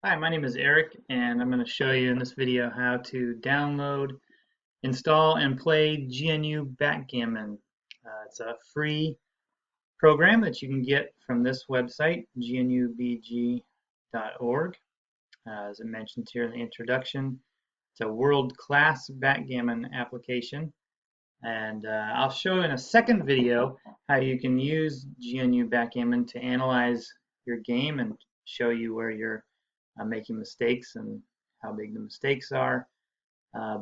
Hi, my name is Eric, and I'm going to show you in this video how to download, install, and play GNU Backgammon. It's a free program that you can get from this website, gnubg.org. As I mentioned here in the introduction, it's a world-class backgammon application, and I'll show in a second video how you can use GNU Backgammon to analyze your game and show you where you're making mistakes and how big the mistakes are.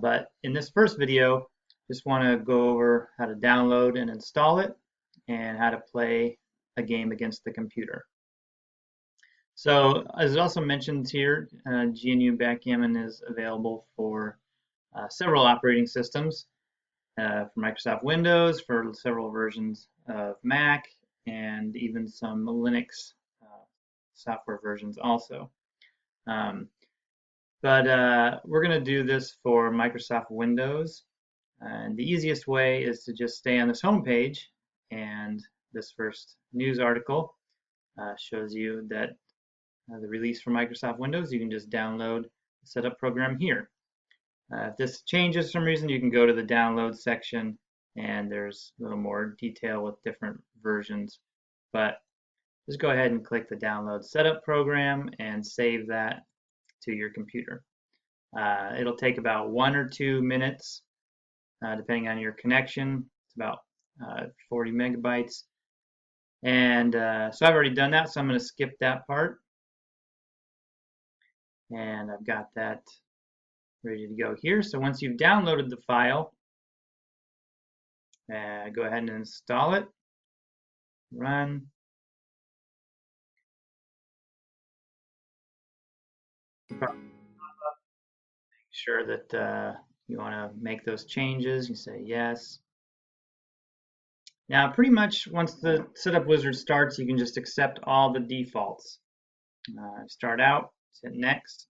But in this first video, just want to go over how to download and install it and how to play a game against the computer. So as also mentioned here, GNU Backgammon is available for several operating systems, for Microsoft Windows, for several versions of Mac, and even some Linux software versions also. But we're going to do this for Microsoft Windows. And the easiest way is to just stay on this home page, and this first news article shows you that the release for Microsoft Windows, you can just download the setup program here. If this changes for some reason, you can go to the download section, and there's a little more detail with different versions. But just go ahead and click the download setup program and save that to your computer. It'll take about 1 or 2 minutes, depending on your connection. It's about 40 megabytes. And so I've already done that, so I'm going to skip that part. And I've got that ready to go here. So once you've downloaded the file, go ahead and install it, run. Make sure that you want to make those changes. You say yes. Now, pretty much once the setup wizard starts, you can just accept all the defaults. Start out, hit next.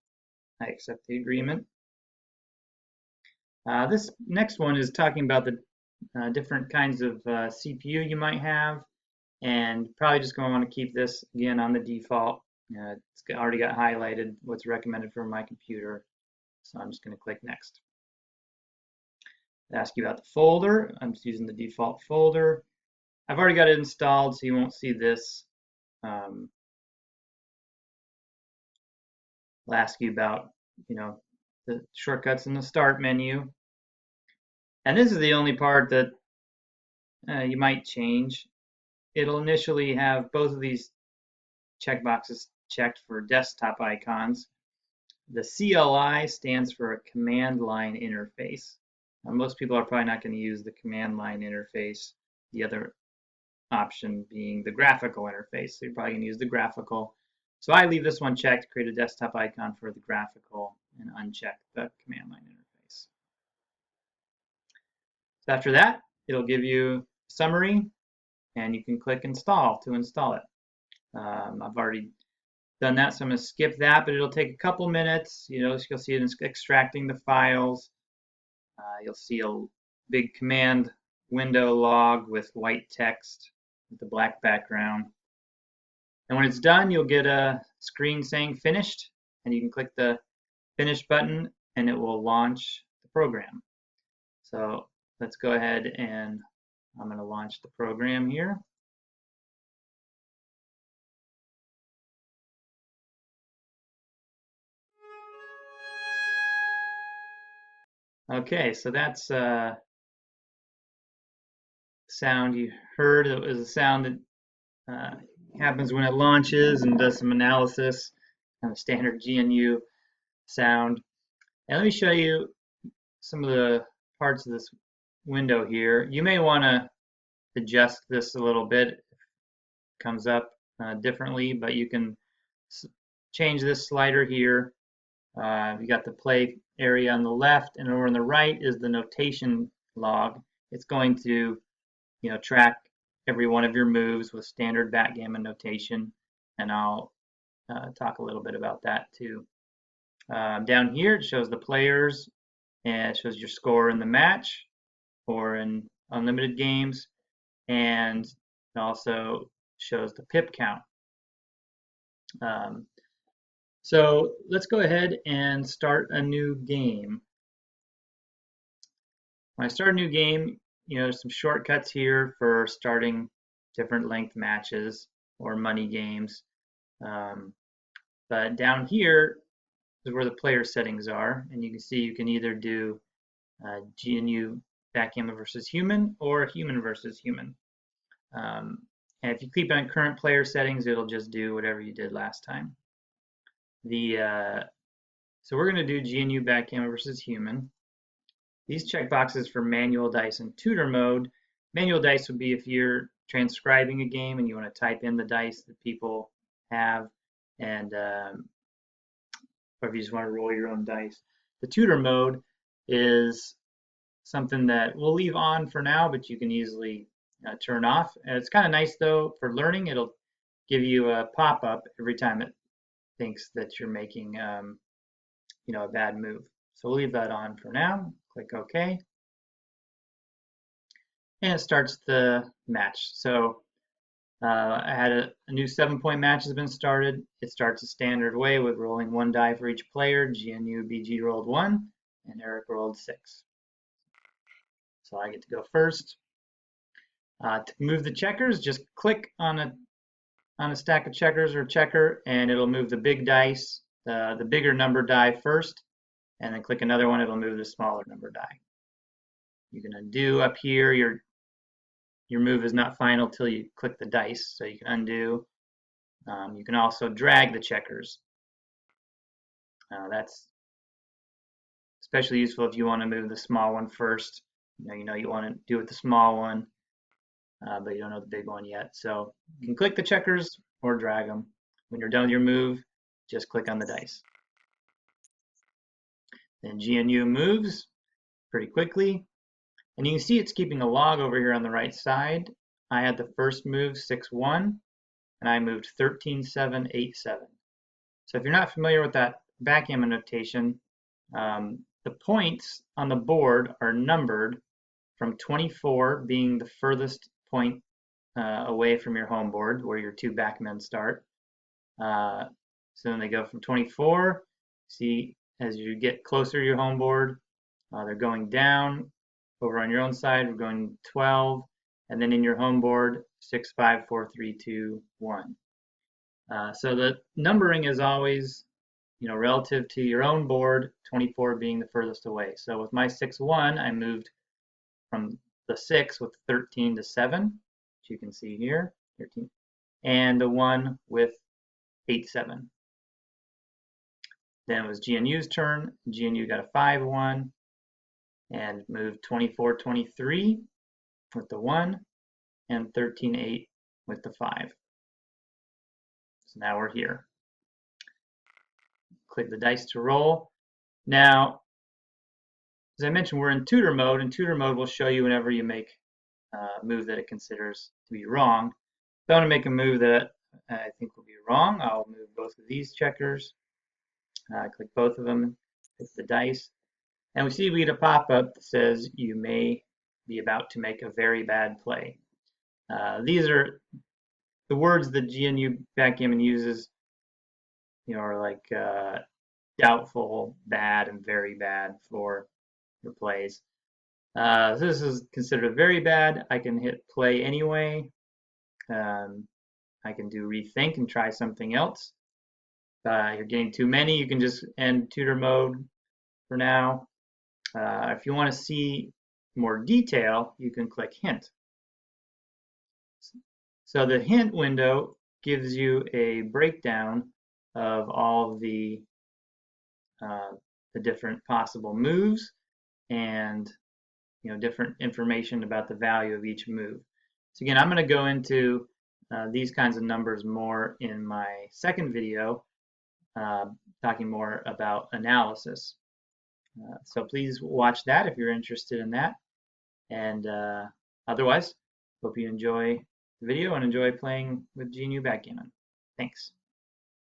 I accept the agreement. This next one is talking about the different kinds of CPU you might have, and probably just going to want to keep this again on the default. It's already got highlighted what's recommended for my computer, so I'm just going to click next. Ask you about the folder. I'm just using the default folder. I've already got it installed, so you won't see this. I'll ask you about, the shortcuts in the start menu. And this is the only part that you might change. It'll initially have both of these checkboxes checked for desktop icons. The CLI stands for a command line interface. Most people are probably not going to use the command line interface, the other option being the graphical interface. So you're probably going to use the graphical. So I leave this one checked, create a desktop icon for the graphical, and uncheck the command line interface. So after that, it'll give you a summary, and you can click install to install it. I've already done that, so I'm going to skip that, but it'll take a couple minutes. You'll see it extracting the files. You'll see a big command window log with white text with the black background. And when it's done, you'll get a screen saying finished, and you can click the finish button and it will launch the program. So let's go ahead and I'm going to launch the program here. Okay, so that's sound you heard. It was a sound that happens when it launches and does some analysis, kind of standard GNU sound. And let me show you some of the parts of this window here. You may want to adjust this a little bit. It comes up differently, but you can change this slider here. You got the play area on the left, and over on the right is the notation log. It's going to, track every one of your moves with standard backgammon notation, and I'll talk a little bit about that too. Down here, it shows the players, and it shows your score in the match or in unlimited games, and it also shows the pip count. So let's go ahead and start a new game. When I start a new game, there's some shortcuts here for starting different length matches or money games. But down here is where the player settings are, and you can see you can either do GNU Backgammon versus human or human versus human. And if you keep on current player settings, it'll just do whatever you did last time. So we're going to do GNU Backgammon versus human. These checkboxes for manual dice and tutor mode. Manual dice would be if you're transcribing a game and you want to type in the dice that people have, and or if you just want to roll your own dice. The tutor mode is something that we'll leave on for now, but you can easily turn off. And it's kind of nice though for learning. It'll give you a pop-up every time it thinks that you're making a bad move. So we'll leave that on for now. Click OK. And it starts the match. So I had a new 7-point match has been started. It starts a standard way with rolling 1 die for each player. GNU BG rolled 1 and Eric rolled 6. So I get to go first. To move the checkers, just click on a stack of checkers or checker, and it'll move the big dice, the bigger number die first, and then click another one, it'll move the smaller number die. You can undo up here. Your move is not final till you click the dice, so you can undo. You can also drag the checkers. That's especially useful if you want to move the small one first. You want to do it with the small one, but you don't know the big one yet. So you can click the checkers or drag them. When you're done with your move, just click on the dice. Then GNU moves pretty quickly. And you can see it's keeping a log over here on the right side. I had the first move 6-1, and I moved 13-7, 8-7. So if you're not familiar with that backgammon notation, the points on the board are numbered from 24 being the furthest point away from your home board where your 2 backmen start. So then they go from 24. See, as you get closer to your home board, they're going down. Over on your own side, we're going 12, and then in your home board, 6, 5, 4, 3, 2, 1. So the numbering is always, relative to your own board, 24 being the furthest away. So with my 6-1, I moved from the 6 with 13 to 7, which you can see here, 13, and the 1 with 8-7. Then it was GNU's turn. GNU got a 5-1 and moved 24-23 with the 1 and 13-8 with the 5. So now we're here. Click the dice to roll. Now, as I mentioned, we're in tutor mode, and tutor mode will show you whenever you make a move that it considers to be wrong. If I want to make a move that I think will be wrong, I'll move both of these checkers. Click both of them, click the dice, and we see we get a pop-up that says you may be about to make a very bad play. These are the words that GNU Backgammon uses, are like doubtful, bad, and very bad for your plays. So this is considered very bad. I can hit play anyway. I can do rethink and try something else. You're getting too many, you can just end tutor mode for now. If you want to see more detail, you can click hint. So the hint window gives you a breakdown of all of the different possible moves and different information about the value of each move. So again, I'm going to go into these kinds of numbers more in my second video, talking more about analysis. So please watch that if you're interested in that. And otherwise, hope you enjoy the video and enjoy playing with GNU Backgammon. Thanks.